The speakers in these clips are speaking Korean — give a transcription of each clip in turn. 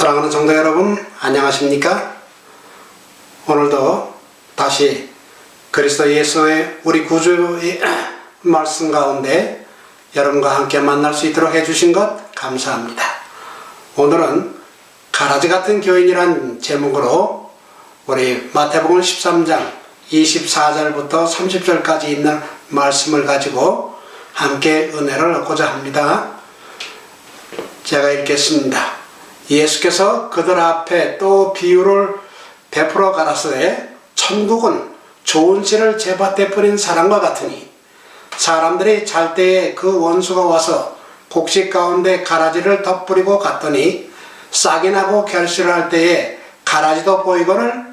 사랑하는 성도 여러분, 안녕하십니까? 오늘도 다시 그리스도 예수의 우리 구주의 말씀 가운데 여러분과 함께 만날 수 있도록 해주신 것 감사합니다. 오늘은 가라지 같은 교인이란 제목으로 우리 마태복음 13장 24절부터 30절까지 있는 말씀을 가지고 함께 은혜를 얻고자 합니다. 제가 읽겠습니다. 예수께서 그들 앞에 또 비유를 베풀어 가라사대 천국은 좋은 씨를 제밭에 뿌린 사람과 같으니 사람들이 잘 때에 그 원수가 와서 곡식 가운데 가라지를 덧뿌리고 갔더니 싹이 나고 결실을 할 때에 가라지도 보이거늘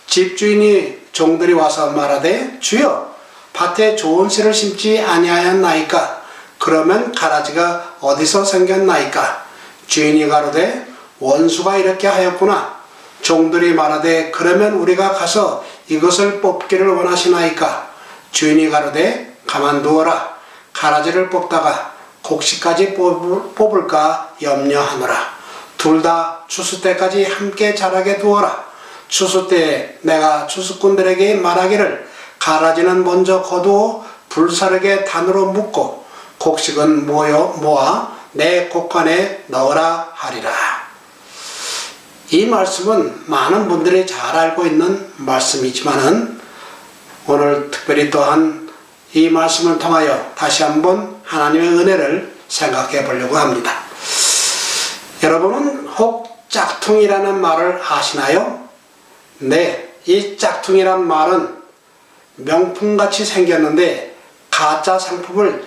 집주인이 종들이 와서 말하되 주여 밭에 좋은 씨를 심지 아니하였나이까? 그러면 가라지가 어디서 생겼나이까? 주인이 가로되 원수가 이렇게 하였구나. 종들이 말하되 그러면 우리가 가서 이것을 뽑기를 원하시나이까? 주인이 가로되 가만두어라. 가라지를 뽑다가 곡식까지 뽑을까 염려하노라. 둘 다 추수 때까지 함께 자라게 두어라. 추수 때에 내가 추수꾼들에게 말하기를 가라지는 먼저 거두어 불사르게 단으로 묶고 곡식은 모아 내 곡간에 넣으라 하리라. 이 말씀은 많은 분들이 잘 알고 있는 말씀이지만은 오늘 특별히 또한 이 말씀을 통하여 다시 한번 하나님의 은혜를 생각해 보려고 합니다. 여러분은 혹 짝퉁이라는 말을 아시나요? 네, 이 짝퉁이란 말은 명품같이 생겼는데 가짜 상품을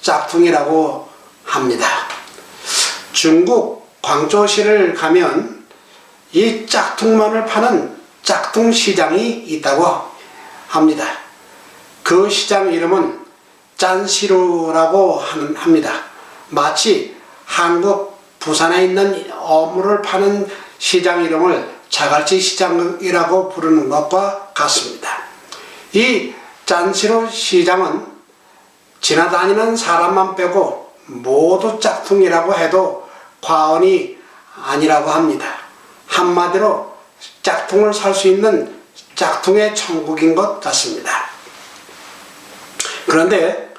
짝퉁이라고 합니다. 중국 광저우시를 가면 이 짝퉁만을 파는 짝퉁 시장이 있다고 합니다. 그 시장 이름은 짠시루라고 합니다. 마치 한국 부산에 있는 어물을 파는 시장 이름을 자갈치 시장이라고 부르는 것과 같습니다. 이 짠시루 시장은 지나다니는 사람만 빼고 모두 짝퉁이라고 해도 과언이 아니라고 합니다. 한마디로 짝퉁을 살 수 있는 짝퉁의 천국인 것 같습니다. 그런데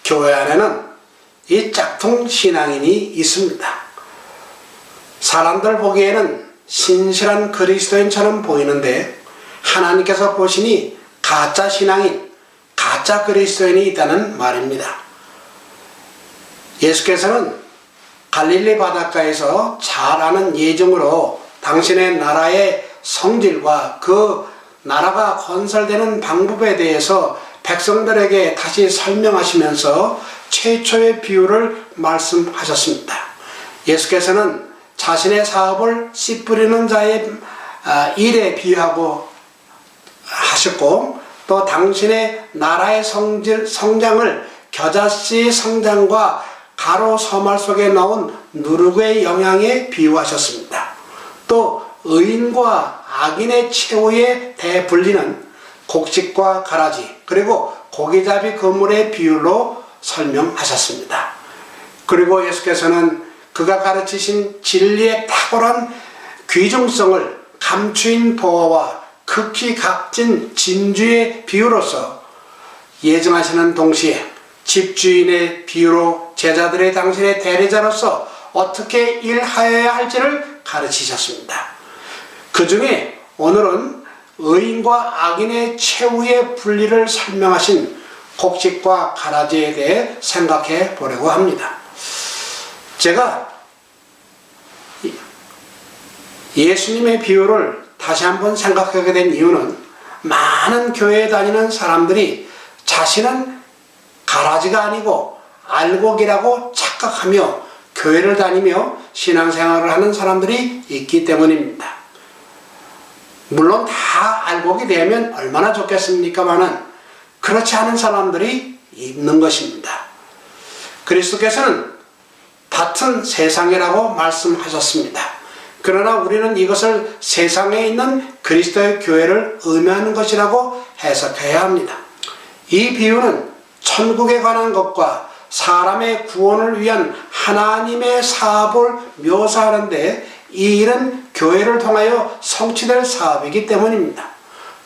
교회 안에는 이 짝퉁 신앙인이 있습니다. 사람들 보기에는 신실한 그리스도인처럼 보이는데 하나님께서 보시니 가짜 신앙인, 가짜 그리스도인이 있다는 말입니다. 예수께서는 갈릴리 바닷가에서 잘 아는 예증으로 당신의 나라의 성질과 그 나라가 건설되는 방법에 대해서 백성들에게 다시 설명하시면서 최초의 비유를 말씀하셨습니다. 예수께서는 자신의 사업을 씨 뿌리는 자의 일에 비유하고 하셨고 또 당신의 나라의 성장을 겨자씨 성장과 가로 서말 속에 나온 누룩의 영향에 비유하셨습니다. 또 의인과 악인의 최후에 대분리는 곡식과 가라지 그리고 고기잡이 그물의 비유로 설명하셨습니다. 그리고 예수께서는 그가 가르치신 진리의 탁월한 귀중성을 감추인 보화와 극히 값진 진주의 비유로서 예증하시는 동시에 집주인의 비유로 제자들의 당신의 대리자로서 어떻게 일하여야 할지를 가르치셨습니다. 그 중에 오늘은 의인과 악인의 최후의 분리를 설명하신 곡식과 가라지에 대해 생각해 보려고 합니다. 제가 예수님의 비유를 다시 한번 생각하게 된 이유는 많은 교회에 다니는 사람들이 자신은 가라지가 아니고 알곡이라고 착각하며 교회를 다니며 신앙생활을 하는 사람들이 있기 때문입니다. 물론 다 알곡이 되면 얼마나 좋겠습니까마는 그렇지 않은 사람들이 있는 것입니다. 그리스도께서는 밭은 세상이라고 말씀하셨습니다. 그러나 우리는 이것을 세상에 있는 그리스도의 교회를 의미하는 것이라고 해석해야 합니다. 이 비유는 천국에 관한 것과 사람의 구원을 위한 하나님의 사업을 묘사하는데 이 일은 교회를 통하여 성취될 사업이기 때문입니다.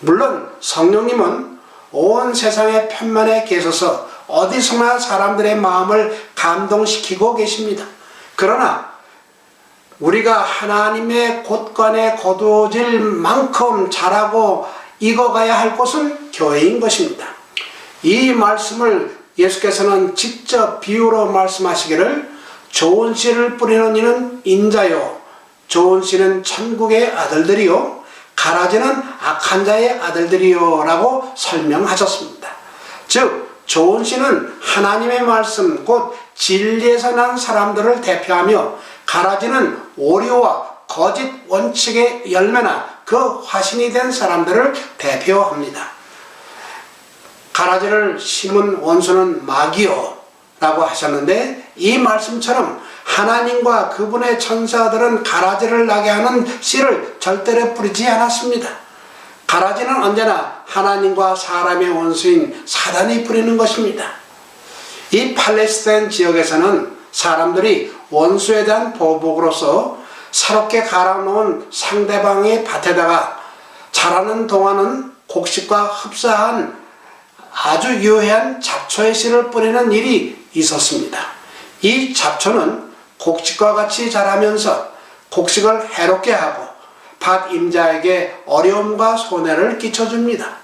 물론 성령님은 온 세상의 편만에 계셔서 어디서나 사람들의 마음을 감동시키고 계십니다. 그러나 우리가 하나님의 곳간에 거두어질 만큼 잘하고 익어가야 할 곳은 교회인 것입니다. 이 말씀을 예수께서는 직접 비유로 말씀하시기를 좋은 씨를 뿌리는 이는 인자요 좋은 씨는 천국의 아들들이요 가라지는 악한 자의 아들들이요 라고 설명하셨습니다. 즉 좋은 씨는 하나님의 말씀 곧 진리에서 난 사람들을 대표하며 가라지는 오류와 거짓 원칙의 열매나 그 화신이 된 사람들을 대표합니다. 가라지를 심은 원수는 마귀요 라고 하셨는데 이 말씀처럼 하나님과 그분의 천사들은 가라지를 나게 하는 씨를 절대로 뿌리지 않았습니다. 가라지는 언제나 하나님과 사람의 원수인 사단이 뿌리는 것입니다. 이 팔레스타인 지역에서는 사람들이 원수에 대한 보복으로서 새롭게 갈아놓은 상대방의 밭에다가 자라는 동안은 곡식과 흡사한 아주 유해한 잡초의 씨를 뿌리는 일이 있었습니다. 이 잡초는 곡식과 같이 자라면서 곡식을 해롭게 하고 밭 임자에게 어려움과 손해를 끼쳐줍니다.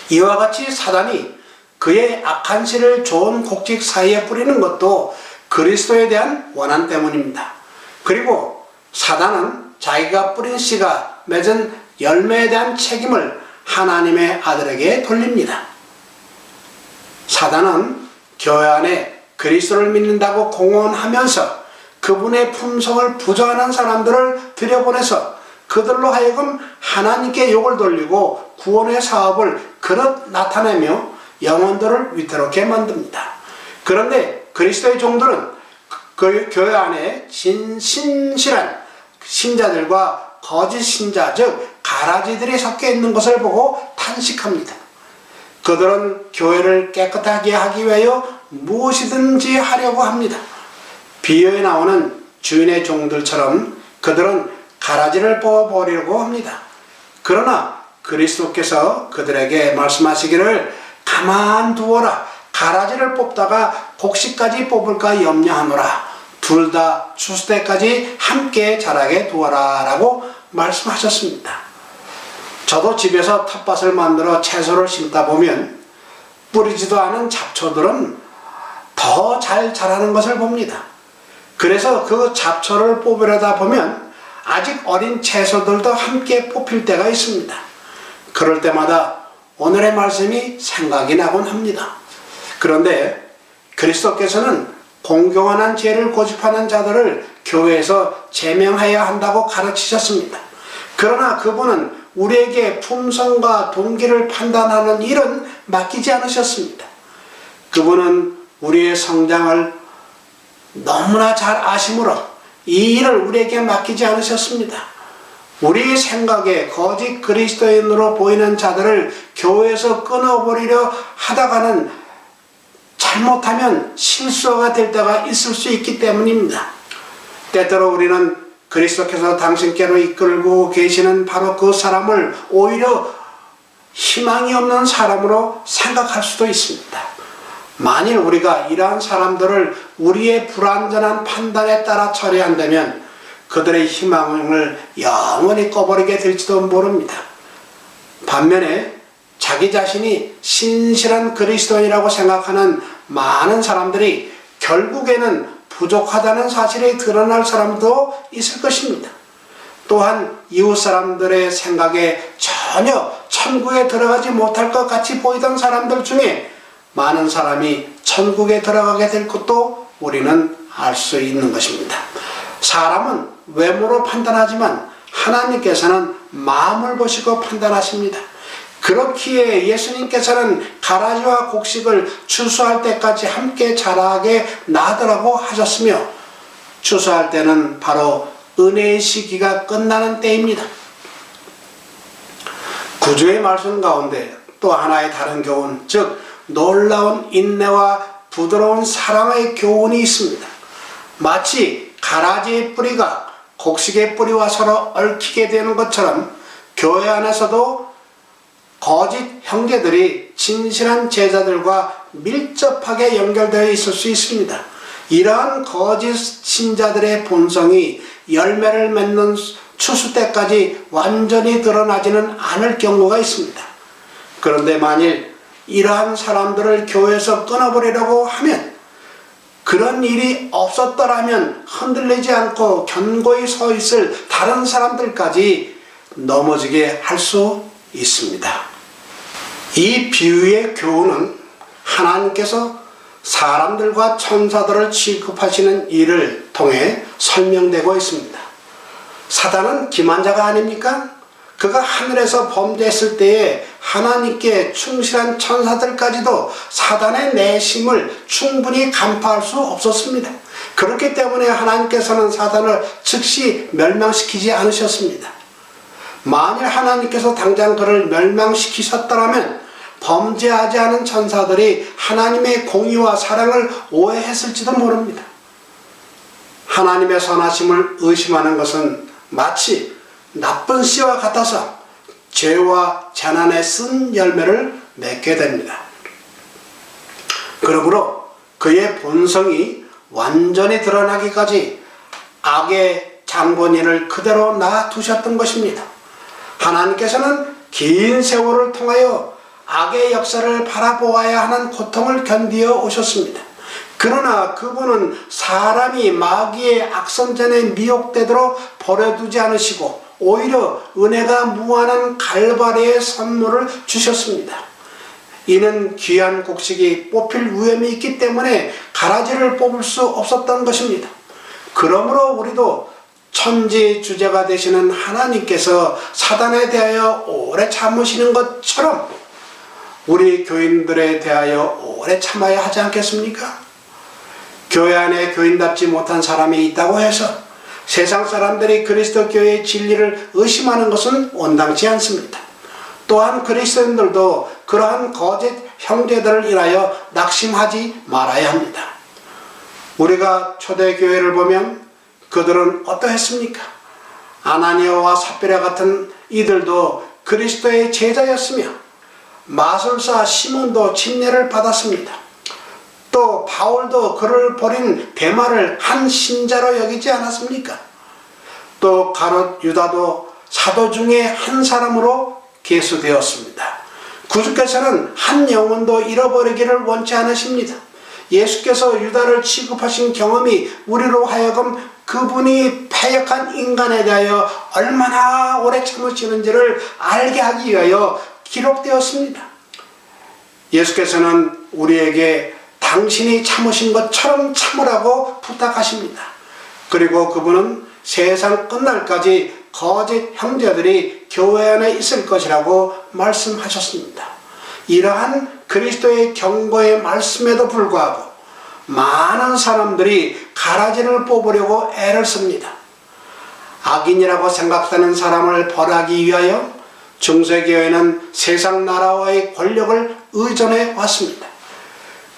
이와 같이 사단이 그의 악한 씨를 좋은 곡식 사이에 뿌리는 것도 그리스도에 대한 원한 때문입니다. 그리고 사단은 자기가 뿌린 씨가 맺은 열매에 대한 책임을 하나님의 아들에게 돌립니다. 사단은 교회 안에 그리스도를 믿는다고 공언하면서 그분의 품성을 부정하는 사람들을 들여보내서 그들로 하여금 하나님께 욕을 돌리고 구원의 사업을 그릇 나타내며 영혼들을 위태롭게 만듭니다. 그런데 그리스도의 종들은 그 교회 안에 신실한 신자들과 거짓 신자 즉 가라지들이 섞여 있는 것을 보고 탄식합니다. 그들은 교회를 깨끗하게 하기 위하여 무엇이든지 하려고 합니다. 비유에 나오는 주인의 종들처럼 그들은 가라지를 뽑아버리려고 합니다. 그러나 그리스도께서 그들에게 말씀하시기를 가만두어라. 가라지를 뽑다가 곡식까지 뽑을까 염려하노라. 둘 다 추수 때까지 함께 자라게 두어라 라고 말씀하셨습니다. 저도 집에서 텃밭을 만들어 채소를 심다 보면 뿌리지도 않은 잡초들은 더 잘 자라는 것을 봅니다. 그래서 그 잡초를 뽑으려다 보면 아직 어린 채소들도 함께 뽑힐 때가 있습니다. 그럴 때마다 오늘의 말씀이 생각이 나곤 합니다. 그런데 그리스도께서는 공경한 죄를 고집하는 자들을 교회에서 제명해야 한다고 가르치셨습니다. 그러나 그분은 우리에게 품성과 동기를 판단하는 일은 맡기지 않으셨습니다. 그분은 우리의 성장을 너무나 잘 아심으로 이 일을 우리에게 맡기지 않으셨습니다. 우리의 생각에 거짓 그리스도인으로 보이는 자들을 교회에서 끊어버리려 하다가는 잘못하면 실수가 될 때가 있을 수 있기 때문입니다. 때때로 우리는 그리스도께서 당신께로 이끌고 계시는 바로 그 사람을 오히려 희망이 없는 사람으로 생각할 수도 있습니다. 만일 우리가 이러한 사람들을 우리의 불완전한 판단에 따라 처리한다면 그들의 희망을 영원히 꺼버리게 될지도 모릅니다. 반면에 자기 자신이 신실한 그리스도인이라고 생각하는 많은 사람들이 결국에는 부족하다는 사실이 드러날 사람도 있을 것입니다. 또한 이웃 사람들의 생각에 전혀 천국에 들어가지 못할 것 같이 보이던 사람들 중에 많은 사람이 천국에 들어가게 될 것도 우리는 알 수 있는 것입니다. 사람은 외모로 판단하지만 하나님께서는 마음을 보시고 판단하십니다. 그렇기에 예수님께서는 가라지와 곡식을 추수할 때까지 함께 자라게 놔두라고 하셨으며 추수할 때는 바로 은혜의 시기가 끝나는 때입니다. 구주의 말씀 가운데 또 하나의 다른 교훈, 즉 놀라운 인내와 부드러운 사랑의 교훈이 있습니다. 마치 가라지의 뿌리가 곡식의 뿌리와 서로 얽히게 되는 것처럼 교회 안에서도 거짓 형제들이 진실한 제자들과 밀접하게 연결되어 있을 수 있습니다. 이러한 거짓 신자들의 본성이 열매를 맺는 추수 때까지 완전히 드러나지는 않을 경우가 있습니다. 그런데 만일 이러한 사람들을 교회에서 끊어버리려고 하면, 그런 일이 없었더라면 흔들리지 않고 견고히 서 있을 다른 사람들까지 넘어지게 할 수 있습니다. 이 비유의 교훈은 하나님께서 사람들과 천사들을 취급하시는 일을 통해 설명되고 있습니다. 사단은 기만자가 아닙니까? 그가 하늘에서 범죄했을 때에 하나님께 충실한 천사들까지도 사단의 내심을 충분히 간파할 수 없었습니다. 그렇기 때문에 하나님께서는 사단을 즉시 멸망시키지 않으셨습니다. 만일 하나님께서 당장 그를 멸망시키셨더라면 범죄하지 않은 천사들이 하나님의 공의와 사랑을 오해했을지도 모릅니다. 하나님의 선하심을 의심하는 것은 마치 나쁜 씨와 같아서 죄와 재난의 쓴 열매를 맺게 됩니다. 그러므로 그의 본성이 완전히 드러나기까지 악의 장본인을 그대로 놔두셨던 것입니다. 하나님께서는 긴 세월을 통하여 악의 역사를 바라보아야 하는 고통을 견디어 오셨습니다. 그러나 그분은 사람이 마귀의 악선전에 미혹되도록 버려두지 않으시고 오히려 은혜가 무한한 갈바리의 선물을 주셨습니다. 이는 귀한 곡식이 뽑힐 위험이 있기 때문에 가라지를 뽑을 수 없었던 것입니다. 그러므로 우리도 천지주제가 되시는 하나님께서 사단에 대하여 오래 참으시는 것처럼 우리 교인들에 대하여 오래 참아야 하지 않겠습니까? 교회 안에 교인답지 못한 사람이 있다고 해서 세상 사람들이 그리스도 교회의 진리를 의심하는 것은 온당치 않습니다. 또한 그리스도인들도 그러한 거짓 형제들을 인하여 낙심하지 말아야 합니다. 우리가 초대교회를 보면 그들은 어떠했습니까? 아나니아와 삽비라 같은 이들도 그리스도의 제자였으며 마술사 시몬도 침례를 받았습니다. 또 바울도 그를 버린 데마를 한 신자로 여기지 않았습니까? 또 가롯 유다도 사도 중에 한 사람으로 계수되었습니다. 구주께서는 한 영혼도 잃어버리기를 원치 않으십니다. 예수께서 유다를 취급하신 경험이 우리로 하여금 그분이 패역한 인간에 대하여 얼마나 오래 참으시는지를 알게 하기 위하여 기록되었습니다. 예수께서는 우리에게 당신이 참으신 것처럼 참으라고 부탁하십니다. 그리고 그분은 세상 끝날까지 거짓 형제들이 교회 안에 있을 것이라고 말씀하셨습니다. 이러한 그리스도의 경고의 말씀에도 불구하고 많은 사람들이 가라지를 뽑으려고 애를 씁니다. 악인이라고 생각되는 사람을 벌하기 위하여 중세교회는 세상 나라와의 권력을 의존해 왔습니다.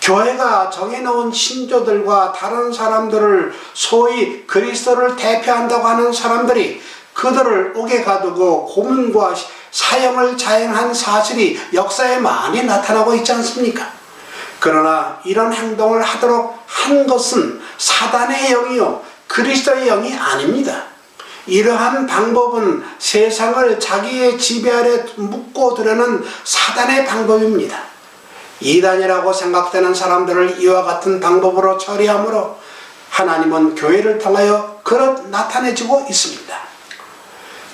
교회가 정해놓은 신조들과 다른 사람들을 소위 그리스도를 대표한다고 하는 사람들이 그들을 옥에 가두고 고문과 사형을 자행한 사실이 역사에 많이 나타나고 있지 않습니까? 그러나 이런 행동을 하도록 한 것은 사단의 영이요 그리스도의 영이 아닙니다. 이러한 방법은 세상을 자기의 지배 아래 묶어두려는 사단의 방법입니다. 이단이라고 생각되는 사람들을 이와 같은 방법으로 처리하므로 하나님은 교회를 통하여 그릇 나타내지고 있습니다.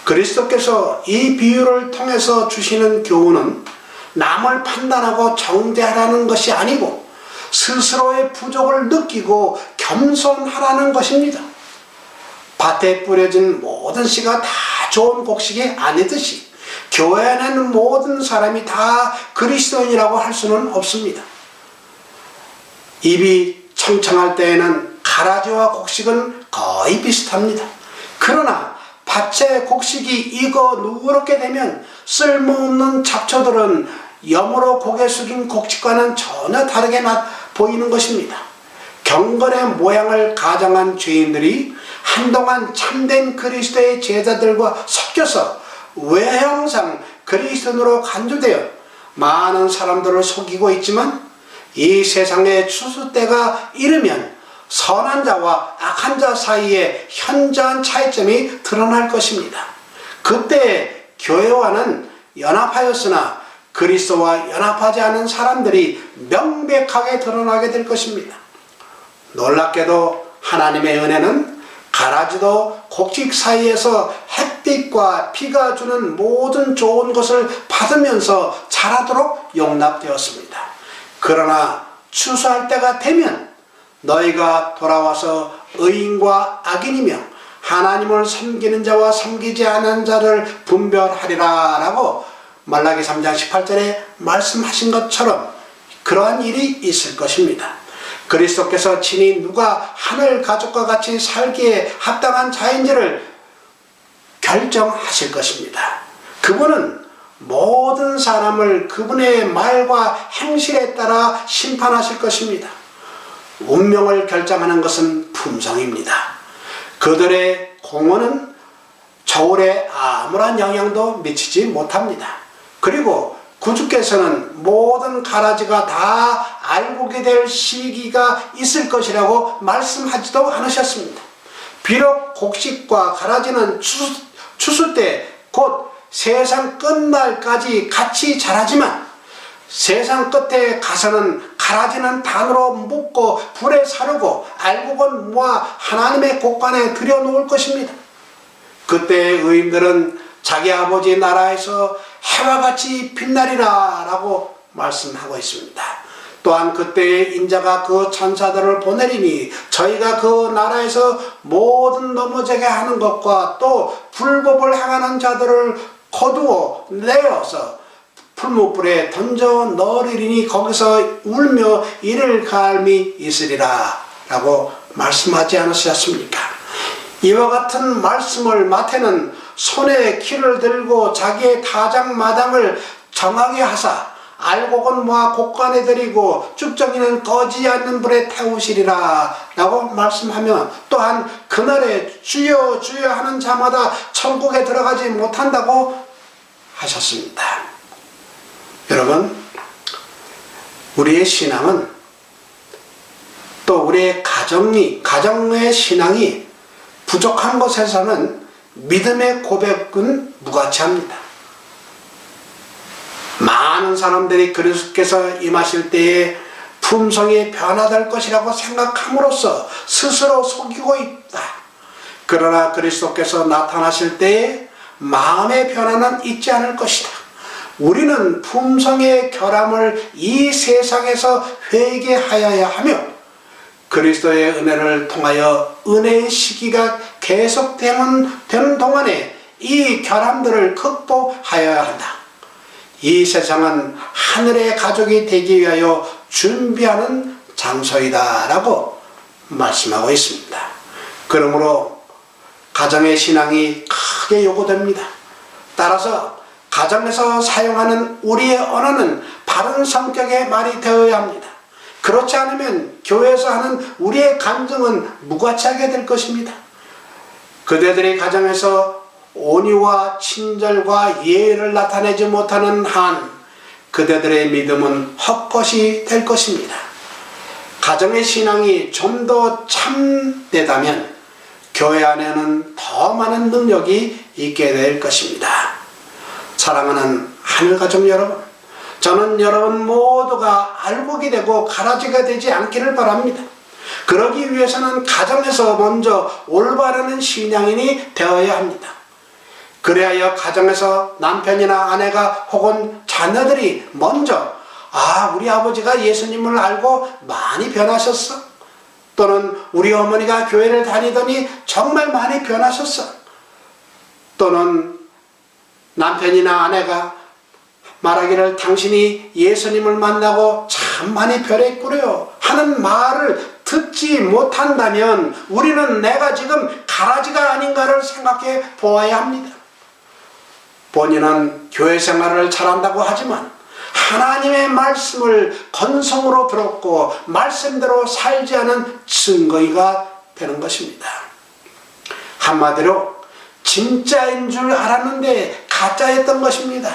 그리스도께서 이 비유를 통해서 주시는 교훈은 남을 판단하고 정죄하라는 것이 아니고 스스로의 부족을 느끼고 겸손하라는 것입니다. 밭에 뿌려진 모든 씨가 다 좋은 곡식이 아니듯이 교회 안에는 모든 사람이 다 그리스도인이라고 할 수는 없습니다. 입이 청청할 때에는 가라지와 곡식은 거의 비슷합니다. 그러나 밭에 곡식이 익어 누렇게 되면 쓸모없는 잡초들은 염으로 고개 숙인 곡식과는 전혀 다르게 보이는 것입니다. 경건의 모양을 가장한 죄인들이 한동안 참된 그리스도의 제자들과 섞여서 외형상 그리스도인으로 간주되어 많은 사람들을 속이고 있지만, 이 세상의 추수 때가 이르면 선한 자와 악한 자 사이에 현저한 차이점이 드러날 것입니다. 그때 교회와는 연합하였으나 그리스도와 연합하지 않은 사람들이 명백하게 드러나게 될 것입니다. 놀랍게도 하나님의 은혜는 가라지도 곡식 사이에서 햇빛과 비가 주는 모든 좋은 것을 받으면서 자라도록 용납되었습니다. 그러나 추수할 때가 되면 너희가 돌아와서 의인과 악인이며 하나님을 섬기는 자와 섬기지 않은 자를 분별하리라 라고 말라기 3장 18절에 말씀하신 것처럼 그러한 일이 있을 것입니다. 그리스도께서 친히 누가 하늘 가족과 같이 살기에 합당한 자인지를 결정하실 것입니다. 그분은 모든 사람을 그분의 말과 행실에 따라 심판하실 것입니다. 운명을 결정하는 것은 품성입니다. 그들의 공헌은 저울에 아무런 영향도 미치지 못합니다. 그리고 구주께서는 모든 가라지가 다 알고게 될 시기가 있을 것이라고 말씀하지도 않으셨습니다. 비록 곡식과 가라지는 추수 때 곧 세상 끝날까지 같이 자라지만, 세상 끝에 가서는 가라지는 단으로 묶고 불에 사르고 알곡은 모아 하나님의 곳간에 들여놓을 것입니다. 그때 의인들은 자기 아버지 나라에서 해와 같이 빛나리라 라고 말씀하고 있습니다. 또한 그때의 인자가 그 천사들을 보내리니 저희가 그 나라에서 모든 넘어지게 하는 것과 또 불법을 행하는 자들을 거두어 내어서 풀무불에 던져 넣으리니 거기서 울며 이를 갈미 있으리라 라고 말씀하지 않으셨습니까? 이와 같은 말씀을 마태는 손에 키를 들고 자기의 타작마당을 정하게 하사 알곡은 모아 곳간에 들이고 쭉정이는 꺼지지 않는 불에 태우시리라 라고 말씀하며, 또한 그날에 주여 주여 하는 자마다 천국에 들어가지 못한다고 하셨습니다. 여러분, 우리의 신앙은, 또 우리의 가정의 신앙이 부족한 것에서는 믿음의 고백은 무가치합니다. 많은 사람들이 그리스도께서 임하실 때에 품성이 변화될 것이라고 생각함으로써 스스로 속이고 있다. 그러나 그리스도께서 나타나실 때에 마음의 변화는 있지 않을 것이다. 우리는 품성의 결함을 이 세상에서 회개하여야 하며, 그리스도의 은혜를 통하여 은혜의 시기가 계속되는 동안에 이 결함들을 극복하여야 한다. 이 세상은 하늘의 가족이 되기 위하여 준비하는 장소이다 라고 말씀하고 있습니다. 그러므로 가정의 신앙이 크게 요구됩니다. 따라서 가정에서 사용하는 우리의 언어는 바른 성격의 말이 되어야 합니다. 그렇지 않으면 교회에서 하는 우리의 간증은 무가치하게 될 것입니다. 그대들의 가정에서 온유와 친절과 예의를 나타내지 못하는 한 그대들의 믿음은 헛것이 될 것입니다. 가정의 신앙이 좀 더 참되다면 교회 안에는 더 많은 능력이 있게 될 것입니다. 사랑하는 하늘가족 여러분, 저는 여러분 모두가 알곡이 되고 가라지가 되지 않기를 바랍니다. 그러기 위해서는 가정에서 먼저 올바른 신앙인이 되어야 합니다. 그래야 가정에서 남편이나 아내가 혹은 자녀들이 먼저 우리 아버지가 예수님을 알고 많이 변하셨어, 또는 우리 어머니가 교회를 다니더니 정말 많이 변하셨어, 또는 남편이나 아내가 말하기를 당신이 예수님을 만나고 참 많이 변했구려 하는 말을 듣지 못한다면 우리는 내가 지금 가라지가 아닌가를 생각해 보아야 합니다. 본인은 교회 생활을 잘한다고 하지만 하나님의 말씀을 건성으로 들었고 말씀대로 살지 않은 증거가 되는 것입니다. 한마디로 진짜인 줄 알았는데 가짜였던 것입니다.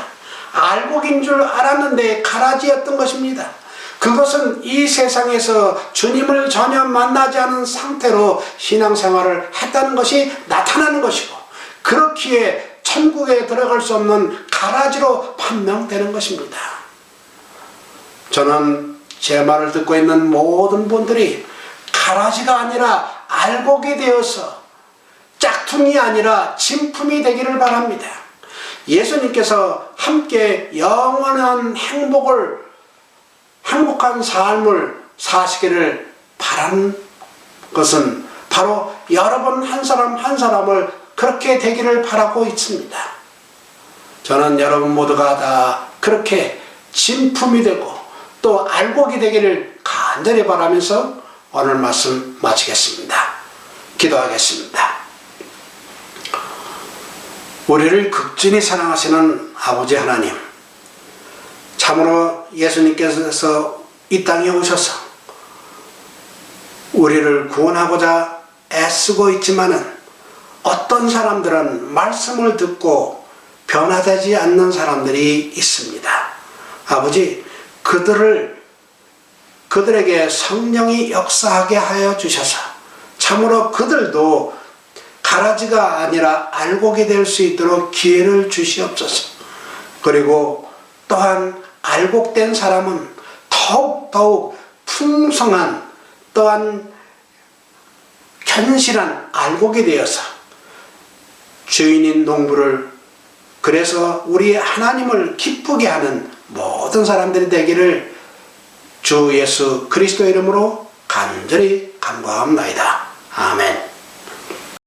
알곡인 줄 알았는데 가라지였던 것입니다. 그것은 이 세상에서 주님을 전혀 만나지 않은 상태로 신앙생활을 했다는 것이 나타나는 것이고, 그렇기에 천국에 들어갈 수 없는 가라지로 판명되는 것입니다. 저는 제 말을 듣고 있는 모든 분들이 가라지가 아니라 알곡이 되어서 짝퉁이 아니라 진품이 되기를 바랍니다. 예수님께서 함께 영원한 행복한 삶을 사시기를 바라는 것은 바로 여러분 한 사람 한 사람을 그렇게 되기를 바라고 있습니다. 저는 여러분 모두가 다 그렇게 진품이 되고 또 알곡이 되기를 간절히 바라면서 오늘 말씀 마치겠습니다. 기도하겠습니다. 우리를 극진히 사랑하시는 아버지 하나님, 참으로 예수님께서 이 땅에 오셔서 우리를 구원하고자 애쓰고 있지만은 어떤 사람들은 말씀을 듣고 변화되지 않는 사람들이 있습니다. 아버지, 그들에게 성령이 역사하게 하여 주셔서 참으로 그들도 가라지가 아니라 알곡이 될 수 있도록 기회를 주시옵소서. 그리고 또한 알곡된 사람은 더욱 풍성한, 또한 견실한 알곡이 되어서 주인인 농부를, 그래서 우리 하나님을 기쁘게 하는 모든 사람들이 되기를 주 예수 그리스도 이름으로 간절히 간구하옵나이다. 아멘.